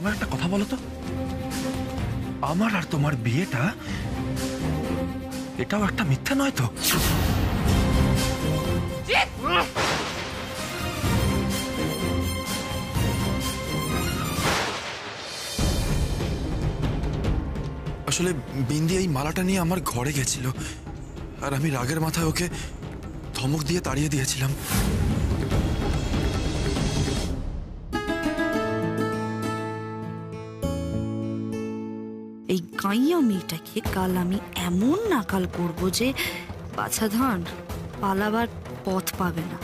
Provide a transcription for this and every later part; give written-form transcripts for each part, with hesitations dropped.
এবার একটা কথা বলো তো, আমার আর তোমার বিয়েটা এটাও একটা মিথ্যা নয় তো? আসলে বিন্দি এই মালাটা নিয়ে আমার ঘরে গেছিল, আর আমি রাগের মাথায় ওকে ধমক দিয়ে তাড়িয়ে দিয়েছিলাম। এই গাইয়া মেয়েটাকে কাল আমি এমন নাকাল করব যে বাছা ধান পালাবার পথ পাবে না।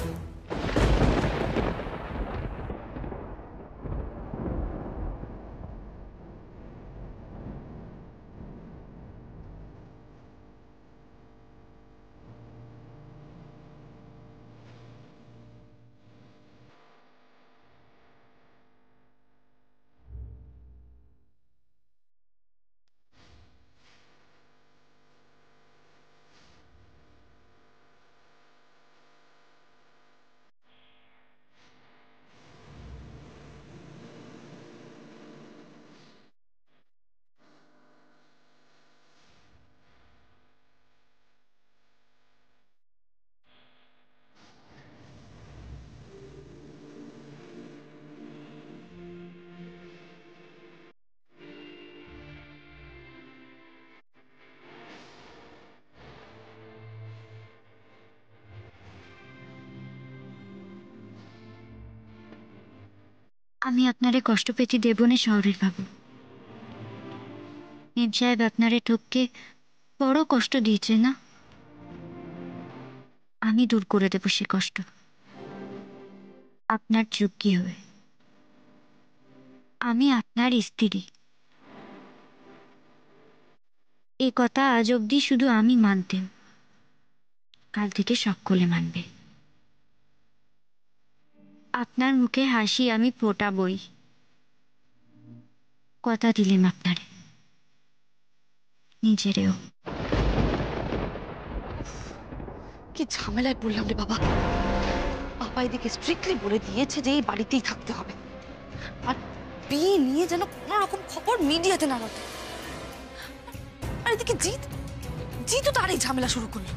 আমি আপনারে কষ্ট পেতে দেব না শহরের বাবু। মেম সাহেব আপনারে ঠককে বড় কষ্ট দিয়েছে না, আমি দূর করে দেব সে কষ্ট আপনার চুক্তি হয়ে। আমি আপনার স্ত্রী, এ কথা আজ অব্দি শুধু আমি মানতেম, কাল থেকে সকলে মানবে। আপনার মুখে হাসি আমি ফোটাবই, কথা দিলেম আপনারে, নিজেরেও। কি ঝামেলায় পড়লাম রে বাবা। বাবা এদিকে স্ট্রিক্টলি বলে দিয়েছে যে এই বাড়িতেই থাকতে হবে, আর বিয়ে নিয়ে যেন কোনো রকম খবর মিডিয়াতে না রটে। আর এদিকে জিতও তার এই ঝামেলা শুরু করলো।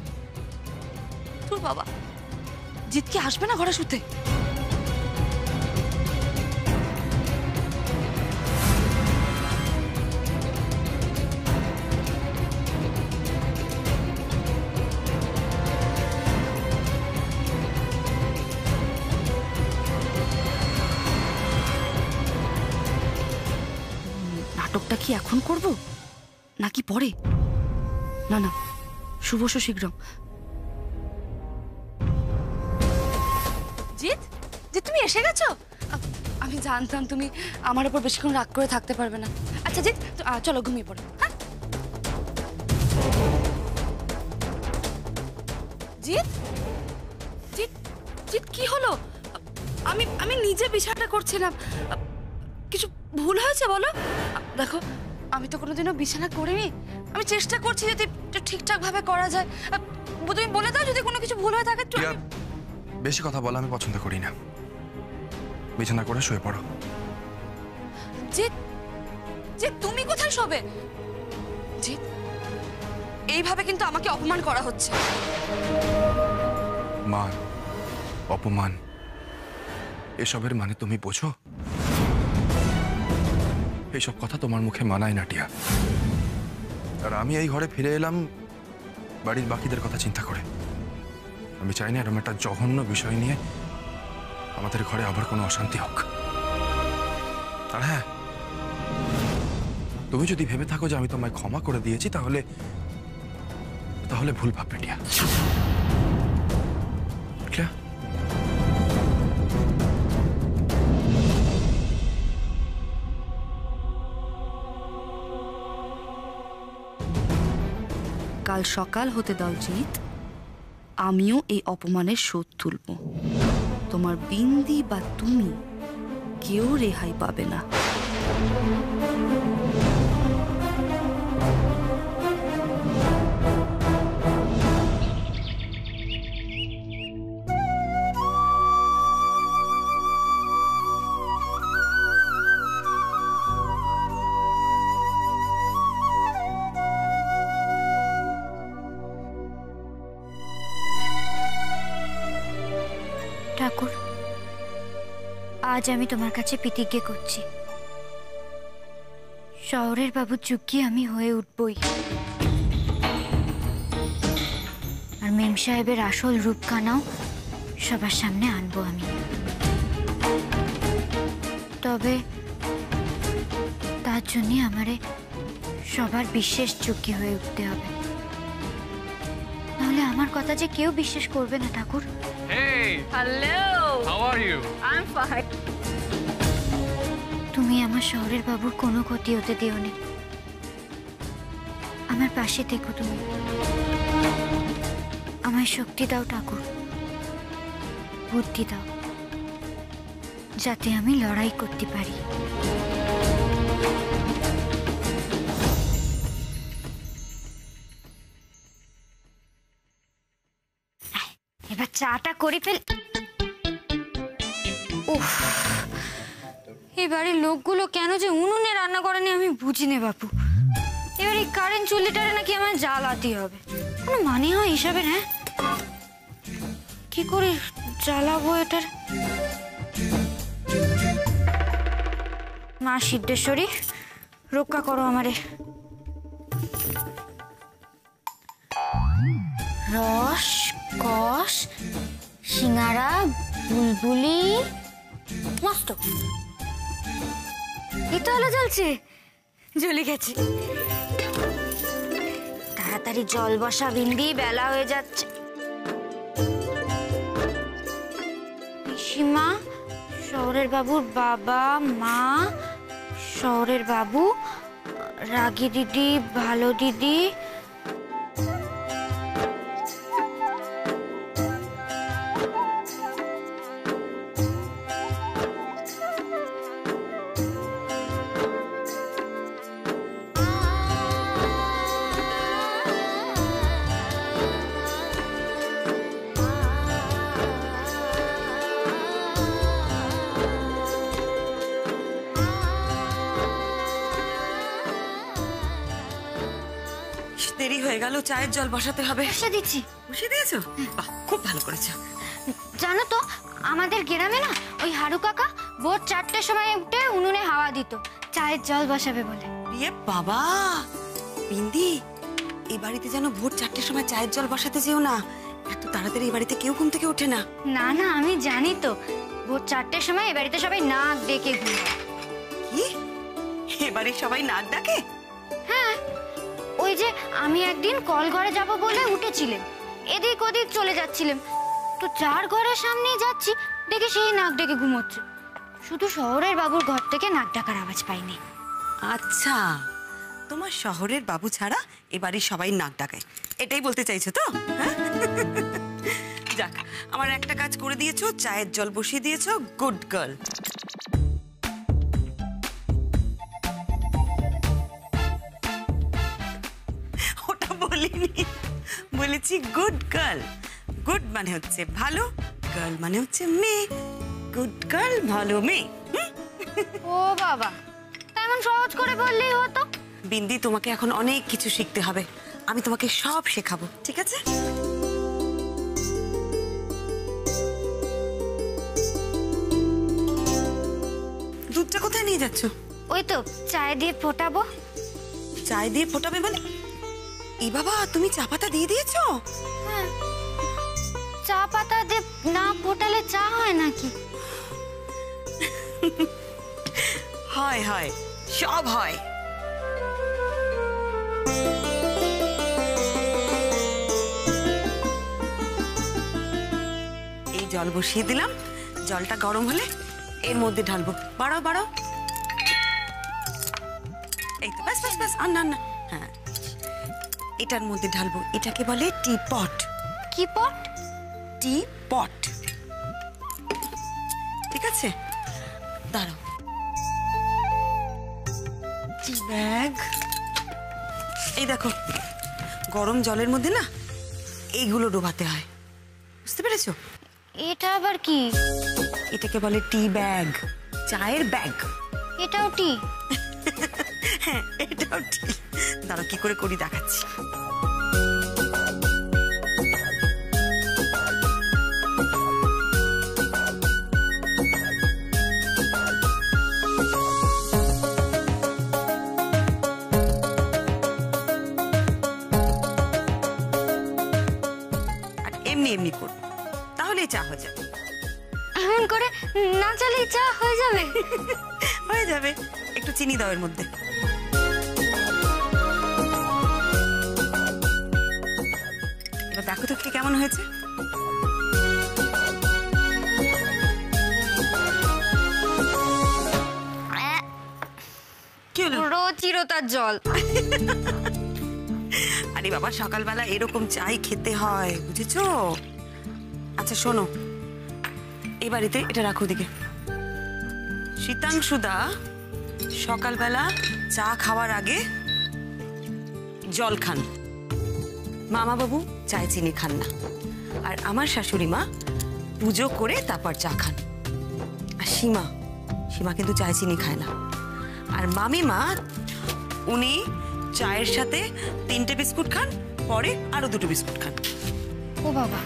তোর বাবা জিত কি আসবে না ঘরে শুতে? নাটকটা কি এখন করব নাকি পরে? না না, শুভস শীঘ্রম। জিৎ, জিৎ তুমি এসে গেছো? আমি জানতাম তুমি আমার উপর বেশিক্ষণ রাগ করে থাকতে পারবে না। আচ্ছা জিৎ চলো ঘুমিয়ে পড়ো। হ্যাঁ জিৎ, জিৎ, জিৎ কি হলো? আমি আমি নিজে বিছানাটা করছিলাম, কিছু ভুল হয়েছে বলো? দেখো আমি তো কোনোদিনও বিছানা করিনি, আমি চেষ্টা করছি যদি ঠিকঠাক ভাবে করা যায়। তুমি বলে দাও যদি কোনো কিছু ভুল হয়ে থাকে। বেশি কথা বলা আমি পছন্দ করি না, বিছানা করে শুয়ে পড়ো। জিৎ, জিৎ তুমি কোথায় শোবে? জিৎ এইভাবে কিন্তু আমাকে অপমান করা হচ্ছে। মান অপমান এসবের মানে তুমি বোঝো? এইসব কথা তোমার মুখে মানায় না টিয়া। আর আমি এই ঘরে ফিরে এলাম বাড়ির বাকিদের কথা চিন্তা করে। আমি চাই না এরকম একটা জঘন্য বিষয় নিয়ে আমাদের ঘরে আবার কোনো অশান্তি হোক। আর হ্যাঁ, তুমি যদি ভেবে থাকো যে আমি তোমায় ক্ষমা করে দিয়েছি তাহলে তাহলে ভুল ভাববে টিয়া। কাল সকাল হতে দাও জিৎ, আমিও এই অপমানের শোধ তুলব। তোমার বিন্দি বা তুমি কেউ রেহাই পাবে না। ঠাকুর, আজ আমি তোমার কাছে প্রতিজ্ঞা করছি, শহরের বাবুর যোগ্যী আমি হয়ে উঠবই। আর মেম সাহেবের আসল রূপখানাও সবার সামনে আনবো আমি। তবে তার জন্য আমারে সবার বিশেষ যোগ্যী হয়ে উঠতে হবে, নাহলে আমার কথা যে কেউ বিশ্বাস করবে না ঠাকুর। Hey! Hello, How are you? I am fine. তুমি আমার শহরের বাবুর কোনো ক্ষতি হতে দিও না, আমার পাশে থেকো তুমি। আমায় শক্তি দাও ঠাকুর, বুদ্ধি দাও, যাতে আমি লড়াই করতে পারি। এবার চাটা করে ফেল। উফ, এই বাড়ির লোকগুলো কেন যে উনুনে রান্না করেনি আমি বুঝি না বাপু। এবার এই কারেন্ট চুল্লিটারে নাকি আমার জ্বালাতে হবে, কোনো মানে হয় হিসাবে? হ্যাঁ, কি করে জ্বালাবো এটার? মা সিদ্ধেশ্বরী, রক্ষা করো আমারে। রস, কষ, সিঙ্গারা, বুলবুলি, মস্ত। এই তো আলো জ্বলছে, জ্বলে গেছে। তাড়াতাড়ি জল বসা বিন্দি, বেলা হয়ে যাচ্ছে। পিসিমা, শহরের বাবুর বাবা মা, শহরের বাবু, রাগী দিদি, ভালো দিদি, দেরি হয়ে গেল, চায়ের জল বসাতে হবে। বসে দিচ্ছি। বসিয়ে দিয়েছো? বাহ, খুব ভালো করেছো। জানো তো আমাদের গ্রামে না ওই হারু কাকা ভোর 4টের সময় উঠে উনুনে হাওয়া দিত চায়ের জল বসাবে বলে। ইয়ে বাবা, বিন্দি, এই বাড়িতে যেন ভোর 4টের সময় চায়ের জল বসাতে যেও না। এত তাড়াতাড়ি এই বাড়িতে কেউ ঘুম থেকে ওঠে না। না না, আমি জানি তো, ভোর 4টের সময় এই বাড়িতে সবাই নাক ডেকে ঘুমায়। কি, এ বাড়ির সবাই নাক ডাকে? হ্যাঁ, ওই যে আমি একদিন কল ঘরে যাব বলে উঠেছিলাম, এদিক ওদিক চলে যাচ্ছিলাম, তো যার ঘরের সামনেই যাচ্ছি দেখে সেই নাক ডেকে ঘুমোচ্ছে। শুধু শহরের বাবুর ঘর থেকে নাক ডাকার আওয়াজ পাইনি। আচ্ছা, তোমার শহরের বাবু ছাড়া এ বাড়ির সবাই নাক ডাকায়, এটাই বলতে চাইছো তো? হ্যাঁ? যাক, আমার একটা কাজ করে দিয়েছো, চায়ের জল বসিয়ে দিয়েছো, গুড গার্ল। ওটা বলিনি, বলেছি গুড গার্ল। গুড মানে হচ্ছে ভালো, গার্ল মানে হচ্ছে মেয়ে। গুড গার্ল, ভালো মেয়ে। ও বাবা, তেমন সহজ করে বললেই হতো। বিন্দি, তোমাকে এখন অনেক কিছু শিখতে হবে, আমি তোমাকে সব শেখাবো, ঠিক আছে? দুধটা কোথায় নিয়ে যাচ্ছ? ওই তো চায় দিয়ে ফোটাবো। চায় দিয়ে ফোটাবে মানে? এই বাবা, তুমি চা পাতা দিয়ে দিয়েছো? হ্যাঁ, চা পাতা দিয়ে না ফোটালে চা হয় নাকি? হয় হয়, সব হয়। এই জল বসিয়ে দিলাম, জলটা গরম হলে এর মধ্যে ঢালবো। বাড়াও বাড়াও, এই তো, ব্যাস ব্যাস ব্যাস, আর না না। হ্যাঁ, এটার মধ্যে ঢালবো, এটাকে বলে টি পট। কি পট? টি পট, ঠিক আছে? দাঁড়াও, টি ব্যাগ, এই দেখো, গরম জলের মধ্যে না এইগুলো ডোবাতে হয়, বুঝতে পেরেছো? এটা আবার কি? এটাকে বলে টি ব্যাগ, চায়ের ব্যাগ। এটাও টি? হ্যাঁ, এটাও টি। দাঁড়াও, কি করে করি দেখাচ্ছি। এমন করে না চালেই চা হয়ে যাবে? হয়ে যাবে, একটু চিনি দাও এর মধ্যে। এবার দেখো তো খেয়ে কেমন হয়েছে। কি হলো? পুরো চিরতার জল। আরে বাবা, সকালবেলা এরকম চাই খেতে হয়, বুঝেছো? আচ্ছা শোনো, এই বাড়িতে এটা রাখো দিকে। শীতাংশুদা সকালবেলা চা খাওয়ার আগে জল খান, মামা বাবু চায় চিনি খান না, আর আমার শাশুড়ি মা পুজো করে তারপর চা খান। আর সীমা কিন্তু চায় চিনি খায় না। আর মামিমা উনি চায়ের সাথে 3টে বিস্কুট খান, পরে আরো 2টো বিস্কুট খান। ও বাবা,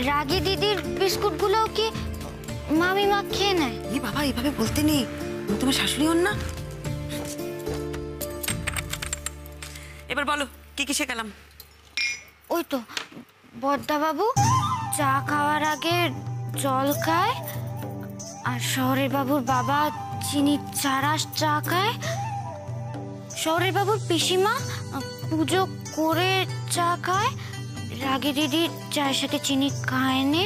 রাগী দিদির বিস্কুটগুলো কি মামিমা খেয়ে নেয়? এই বাবা, এইভাবে বলতে নেই, আমি তোমার শাশুড়ি হন না। এবার বলো কি কি শেখালাম? ওই তো বড়দা বাবু চা খাওয়ার আগে জল খায়, আর শহরের বাবুর বাবা চিনি ছাড়া চা খায়, শহরের বাবুর পিসিমা পুজো করে চা খায়, রাগী দিদি চায়ের সাথে চিনি খায় নে,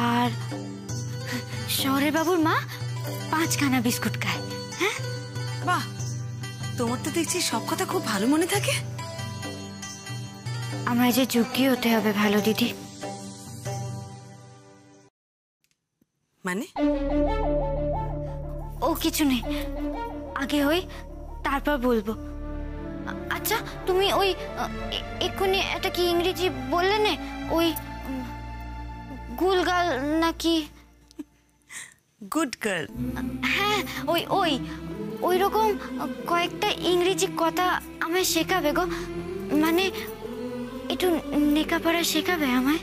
আর শহরের বাবুর মা 5খানা বিস্কুট খায়। হ্যাঁ, বাহ, তোমার তো দেখছি সব কথা খুব ভালো মনে থাকে। আমায় যে যোগ্য হতে হবে ভালো দিদি। মানে? ও কিছু নেই, আগে হই তারপর বলবো। আচ্ছা তুমি ওই এক্ষুনি একটা কি ইংরেজি বললে না, ওই গুলগাল নাকি? Good girl. হ্যাঁ, ওই ওই ওই রকম কয়েকটা ইংরেজি কথা আমায় শেখাবে গো, মানে একটু লেখাপড়া শেখাবে আমায়।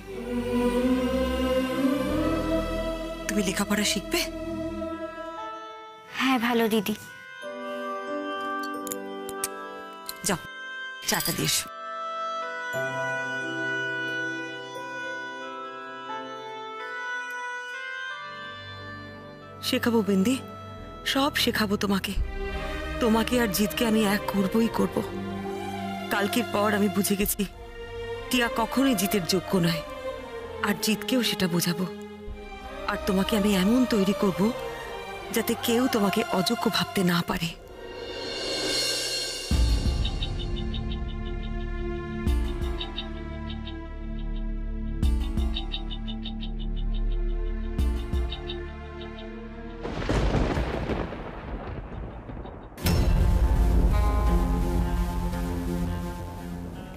তুমি লেখাপড়া শিখবে? হ্যাঁ ভালো দিদি। যাও চাটা দিয়ে এসো। শেখাবো বিন্দি, সব শেখাবো তোমাকে। তোমাকে আর জিতকে আমি এক করবই করব। কালকের পর আমি বুঝে গেছি টিয়া কখনোই জিতের যোগ্য নয়, আর জিতকেও সেটা বোঝাবো। আর তোমাকে আমি এমন তৈরি করব যাতে কেউ তোমাকে অযোগ্য ভাবতে না পারে।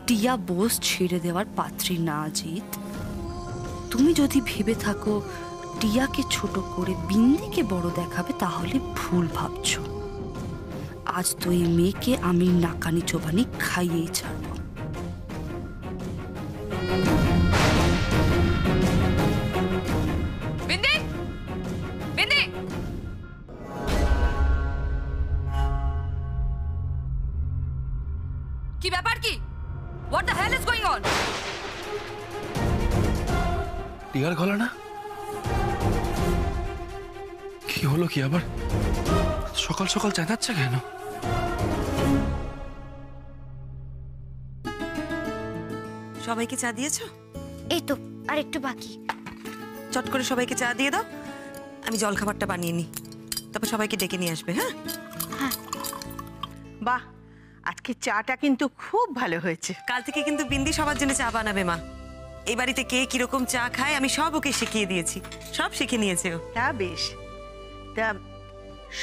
টিয়া বোস ছেড়ে দেওয়ার পাত্রী না জিত। তুমি যদি ভেবে থাকো টিয়াকে ছোট করে বিন্দিকে বড় দেখাবে, তাহলে ভুল ভাবছো। আজ তো এই মেয়েকে আমি নাকানি চোবানি খাইয়েই ছাড়বো। বিন্দি, বিন্দি, কি ব্যাপার? কি What the hell is going on? টিয়ার গলা না? কি হলো কি আবার? সকাল সকাল চেঁচাচ্ছে কেন? সবাইকে চা দিয়েছো? এই তো আর একটু বাকি। চট করে সবাইকে চা দিয়ে দাও, আমি জলখাবারটা বানিয়ে নিই, তারপর সবাইকে ডেকে নিয়ে আসবে। হ্যাঁ হ্যাঁ। বাহ, আজকে চাটা কিন্তু খুব ভালো হয়েছে। কাল থেকে কিন্তু বিন্দি সবার জন্য চা বানাবে মা। এই বাড়িতে কে কিরকম চা খায় আমি সব ওকে শিখিয়ে দিয়েছি, সব শিখে নিয়েছে ও। তা বেশ। তা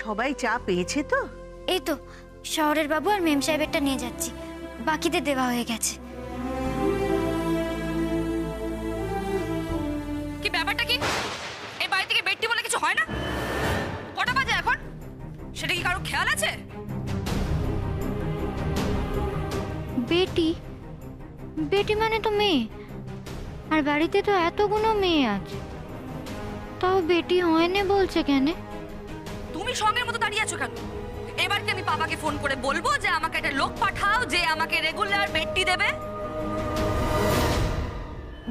সবাই চা পেয়েছে তো? এই তো শহরের বাবু আর মেম সাহেবেরটা নিয়ে যাচ্ছি, বাকিদের দেওয়া হয়ে গেছে। কি ব্যাপারটা কি? এই বাড়ি থেকে বেডটি বলে কিছু হয় না? কটা বাজে এখন? সেটা কি কারো খেয়াল আছে? বেটি? বেটি মানে তো মেয়ে, আর বাড়িতে তো এতগুলো মেয়ে আছে, তাও বেটি হয়নি বলছে কেন? তুমি সঙ্গের মতো দাঁড়িয়ে আছো কেন? এবার কি আমি বাবাকে ফোন করে বলবো যে আমাকে একটা লোক পাঠাও যে আমাকে রেগুলার বেডটি দেবে?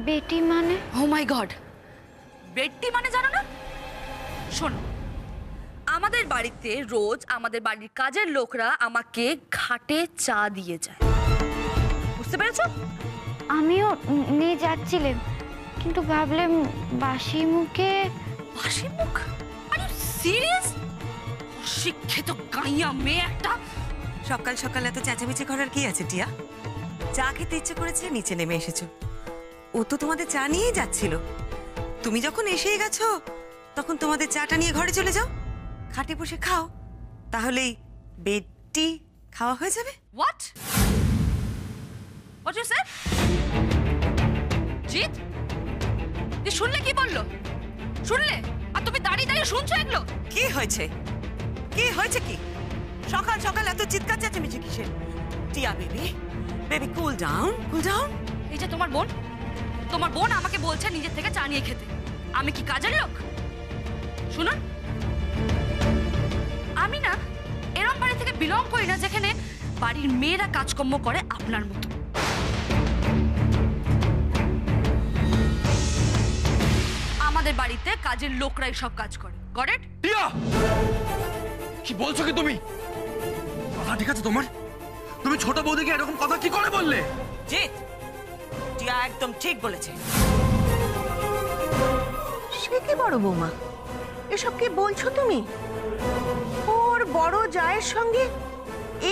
বেটি মানে? ও মাই গড, বেডটি মানে জানো না? শোনো, আমাদের বাড়িতে রোজ আমাদের বাড়ির কাজের লোকরা আমাকে ঘাটে চা দিয়ে যায়, বুঝতে পেরেছো? আমিও নিয়ে যাচ্ছিলাম, কিন্তু ভাবলাম বাসি মুখে। বাসি মুখ? Are you serious? অশিক্ষিত গাইয়া মেয়ে একটা। সকাল সকাল এত চেঁচামেচি করার কি আছে টিয়া? চা খেতে ইচ্ছে করেছে, নিচে নেমে এসেছো। ও তো তোমাদের চা নিয়েই যাচ্ছিল। তুমি যখন এসেই গেছো তখন তোমাদের চাটা নিয়ে ঘরে চলে যাও, খাটে বসে খাও, তাহলেই বেডটি খাওয়া হয়ে যাবে। What what you said? Jeet, তুই শুনলে কি বললো? শুনলে? আর তুমি দাঁড়িয়ে দাঁড়িয়ে শুনছো এগুলো? কি হয়েছে? কি হয়েছে? কি সকাল সকাল এত চিৎকার চেঁচামেচি কিসের? টিয়া baby, baby cool down, cool down. এই যে তোমার বোন আমাকে বলছে নিজের থেকে চা নিয়ে খেতে। আমি কি কাজের লোক? শুনুন, আমি না এরকম বাড়ি থেকে বিলং করি না যেখানে বাড়ির মেয়েরা কাজকর্ম করে আপনার মতো। আমাদের বাড়িতে কাজের লোকরাই সব কাজ করে। Got it? টিয়া, কি বলছো কি তুমি? কথা ঠিক আছে তোমার? তুমি ছোট বৌদিকে এরকম কথা কি করে বললে? জিৎ, টিয়া একদম ঠিক বলেছে। সে কি বড় বৌমা, এসব কি বলছো তুমি? ওর বড় জায়ের সঙ্গে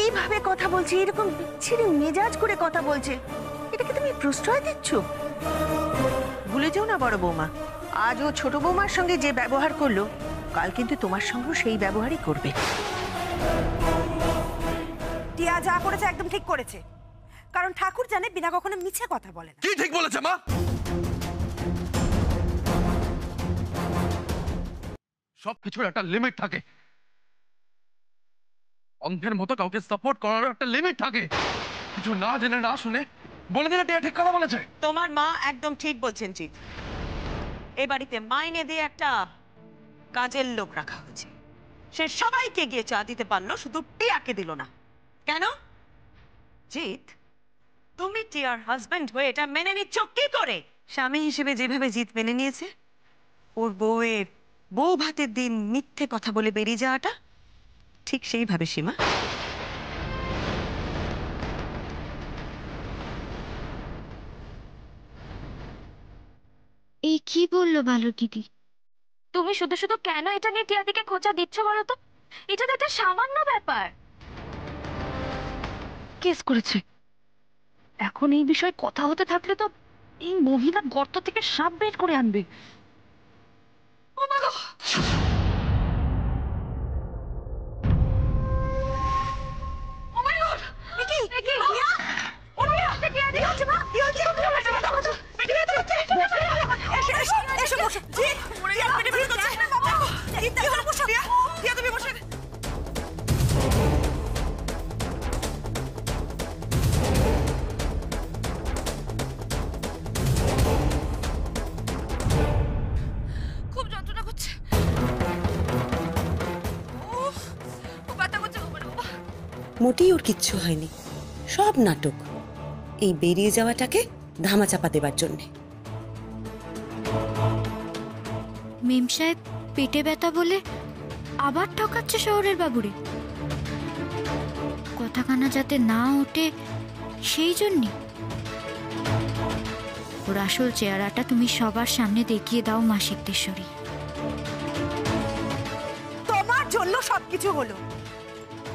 এইভাবে কথা বলছে, এরকম বিচ্ছিরি মেজাজ করে কথা বলছে, এটাকে তুমি প্রশ্রয় দিচ্ছ? ভুলে যাও না বড় বৌমা, আজ ও ছোট বৌমার সঙ্গে যে ব্যবহার করলো, কাল কিন্তু তোমার সঙ্গেও সেই ব্যবহারই করবে। টিয়া যা করেছে একদম ঠিক করেছে, কারণ ঠাকুর জানে বিনা কখনো মিছে কথা বলে না। কি ঠিক বলেছে মা? সবকিছুর একটা লিমিট থাকে। অন্ধের মতো কাউকে সাপোর্ট করার একটা লিমিট থাকে। কিছু না জেনে না শুনে বলে দিলে টিয়া ঠিক কথা বলেছে। তোমার মা একদম ঠিক বলছেন জিৎ। এই বাড়িতে মাইনে দিয়ে একটা কাজের লোক রাখা হয়েছে, সে সবাইকে গিয়ে চা দিতে পারলো, শুধু টিয়াকে দিল না। কেন? জিৎ, তুমি টিয়ার হাজবেন্ড হয়ে এটা মেনে নিচ্ছ কি করে? স্বামী হিসেবে যেভাবে জিৎ মেনে নিয়েছে, ওর বউয়ের বউ ভাতের দিন মিথ্যে কথা বলে বেরিয়ে যাওয়াটা ঠিক সেইভাবে সীমা। এই কি বললো ভালো দিদি? তুমি শুধু শুধু কেন এটা নিয়ে টিয়াদিকে খোঁচা দিচ্ছ বলো তো? এটা তো একটা সামান্য ব্যাপার। কেস করেছে, এখন এই বিষয়ে কথা হতে থাকলে তো এই মহিলা গর্ত থেকে সাপ বের করে আনবে। এসো বসো। জিৎ, টিয়া পেটে ব্যথা করছে। জিৎ, কি হলো? বসো। টিয়া তুমি বসো। খুব যন্ত্রণা করছে। উফ, খুব ব্যথা করছে বাবা। মোটেই ওর কিচ্ছু হয়নি, সব নাটক, এই বেরিয়ে যাওয়াটাকে ধামাচাপা দেবার জন্যে। মেম সাহেব পেটে ব্যথা বলে আবার ঠকাচ্ছে শহরের বাবুরে। কথাখানা যাতে না ওঠে সেই জন্যে। ওর আসল চেহারাটা তুমি সবার সামনে দেখিয়ে দাও মা সিদ্ধেশ্বরী। তোমার জন্য সবকিছু হলো।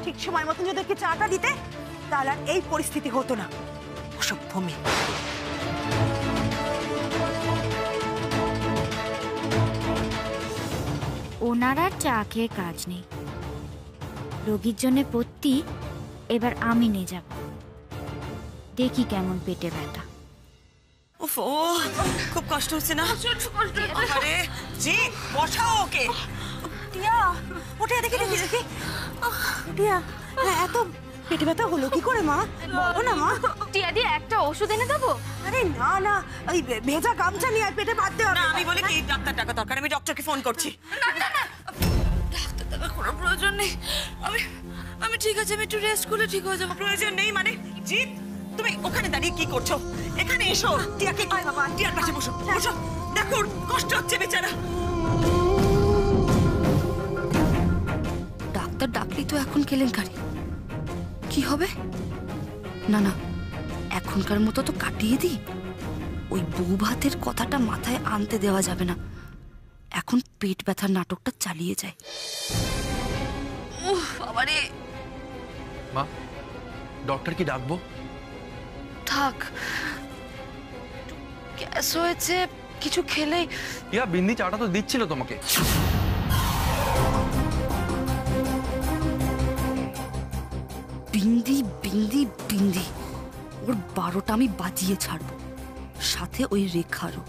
ঠিক সময় মতন যদি ওকে চাটা দিতে, তাহলে আর এই পরিস্থিতি হতো না। অসভ্য মেয়ে। ওনার আর চা খেয়ে কাজ নেই, রোগীর জন্য পত্তি এবার আমি নিয়ে যাব, দেখি কেমন পেটে ব্যথা। উফ, ও খুব কষ্ট হচ্ছে না? আরে জিৎ, বসাও ওকে। টিয়া, ওটা দেখি দেখি দেখি। টিয়া, এত পেটে ব্যথা হলো কি করে মা? বলো না মা। টিয়া দিয়ে একটা ওষুধ এনে দেবো? আরে না না, ওই ভেজা গামছা নিয়ে আয়, পেটে বাঁধতে হবে। না, আমি বলি কি ডাক্তার টাকা দরকার, আমি ডক্টরকে ফোন করছি। ডাক্তার দেখার কোনো প্রয়োজন নেই। আমি ঠিক আছে, আমি একটু রেস্ট করলে ঠিক হয়ে যাবো। প্রয়োজন নেই মানে? জিৎ, তুমি ওখানে দাঁড়িয়ে কি করছো? এখানে এসো, টিয়াকে টিয়ার পাশে বসো, বসো। দেখো ওর কষ্ট হচ্ছে বেচারা। কেলেঙ্কারি। কি হবে? না না, এখনকার মতো তো কাটিয়ে দিই। ওই বউ ভাতের কথাটা মাথায় আনতে দেওয়া যাবে না। এখন পেট ব্যথার নাটকটা চালিয়ে যায়। উফ বাবারে। মা, ডক্টর কি ডাকবো? থাক, গ্যাস হয়েছে, কিছু খেলেই। ইয়া, বিন্দি চাটা তো দিচ্ছিল তোমাকে। বিন্দি বিন্দি বিন্দি, ওর 12টা আমি বাজিয়ে ছাড়বো, সাথে ওই রেখারও।